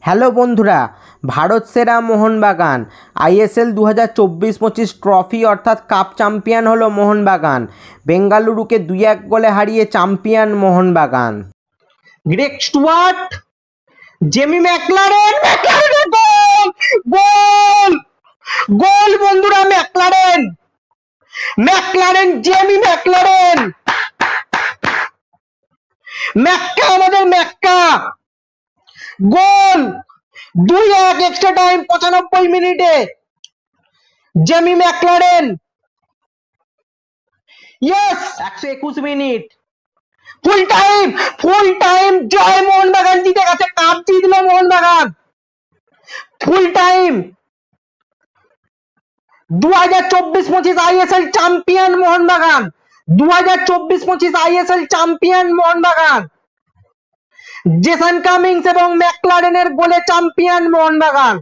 Hello বন্ধুরা, ভারত সেরা মোহনবাগান আইএসএল 2024-25 ট্রফি অর্থাৎ কাপ চ্যাম্পিয়ন হলো মোহনবাগান। বেঙ্গালুরুকে 2-1 গোলে হারিয়ে champion Mohun Bagan. Greg Stewart, Jamie Maclaren, goal goal goal বন্ধুরা, ম্যাকলারেন জেমি ম্যাকলারেন, আমাদের গোল 2-1 এক্সট্রা টাইম 95 মিনিটে Jamie Maclaren. Yes, 121 minute full time জয় মোহনবাগান, জিতে গেছে, কাপ জিতল Mohun Bagan. Full time 2024-25 ISL champion Mohun Bagan, 2024-25 ISL champion Mohun Bagan. Jason Cummings এবং ম্যাকলারেনের গোলে চ্যাম্পিয়ন মোহনবাগান।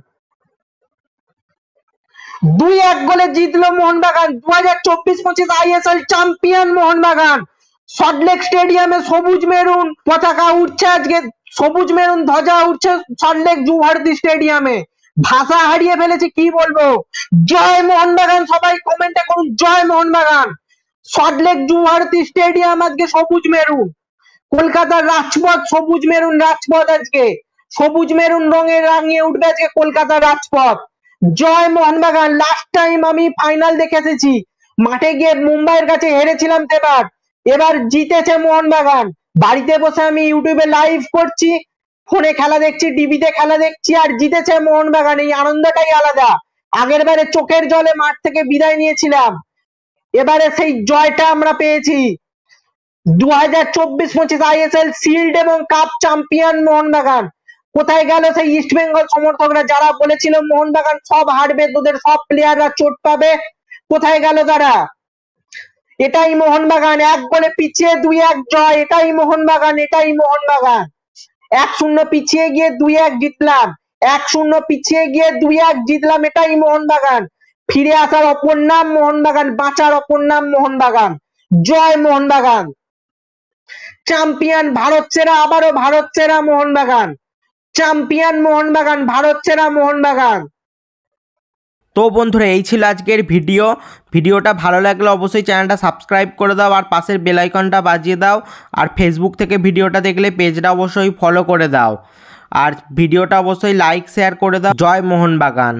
2-1 গোলে জিতলো মোহনবাগান। 2024-25 ISL champion Mohun Bagan. সল্টলেক স্টেডিয়ামে সবুজ মেরুন পতাকা উঠছে, আজকে সবুজ মেরুন ধ্বজা উঠছে সল্টলেক যুবভারতী স্টেডিয়ামে। ভাষা হারিয়ে ফেলেছে, কি বলবো। জয় মোহনবাগান, সবাই কমেন্টে করুন জয় মোহনবাগান। সল্টলেক যুবভারতী স্টেডিয়াম আজকে সবুজ মেরুন। কলকাতার রাজপথ সবুজ মেরুন রাজপথ, আজকে সবুজ মেরুন রঙে রাঙিয়ে উঠবে আজকে কলকাতার রাজপথ। জয় মোহনবাগান। লাস্ট টাইম আমি ফাইনাল দেখে এসেছি, মাঠে গিয়ে মুম্বাইয়ের কাছে হেরেছিলাম, এবার জিতেছে মোহনবাগান। বাড়িতে বসে আমি ইউটিউবে লাইভ করছি, ফোনে খেলা দেখছি, টিভিতে খেলা দেখছি, আর জিতেছে মোহনবাগান। এই আনন্দটাই আলাদা। আগের বারে চোখের জলে মাঠ থেকে বিদায় নিয়েছিলাম, এবারে সেই জয়টা আমরা পেয়েছি। 2024-25 আইএসএল শিল্ড এবং কাপ চ্যাম্পিয়ন মোহনবাগান। কোথায় গেল সেই ইস্ট বেঙ্গল সমর্থকরা যারা বলেছিল মোহনবাগান সব হারবে, তোদের সব প্লেয়াররা চোট পাবে? কোথায় গেল তারা? এটাই মোহনবাগান, 1 গোলে পিছিয়ে 2-1 জয়। এটাই মোহনবাগান, 1-0 পিছিয়ে গিয়ে 2-1 জিতলাম, 1-0 পিছিয়ে গিয়ে 2-1 জিতলাম। এটাই মোহনবাগান। ফিরে আসার অপর নাম মোহনবাগান, বাঁচার অপর নাম মোহনবাগান। জয় মোহনবাগান। চ্যাম্পিয়ন ভারত সেরা, আবারও ভারত সেরা মোহনবাগান। চ্যাম্পিয়ন মোহনবাগান, ভারত সেরা মোহনবাগান। তো বন্ধুরা, এই ছিল আজকের ভিডিওটা ভালো লাগলে অবশ্যই চ্যানেলটা সাবস্ক্রাইব করে দাও আর পাশের বেল আইকনটা বাজিয়ে দাও। আর ফেসবুক থেকে ভিডিওটা দেখলে পেজটা অবশ্যই ফলো করে দাও আর ভিডিওটা অবশ্যই লাইক শেয়ার করে দাও। জয় মোহনবাগান।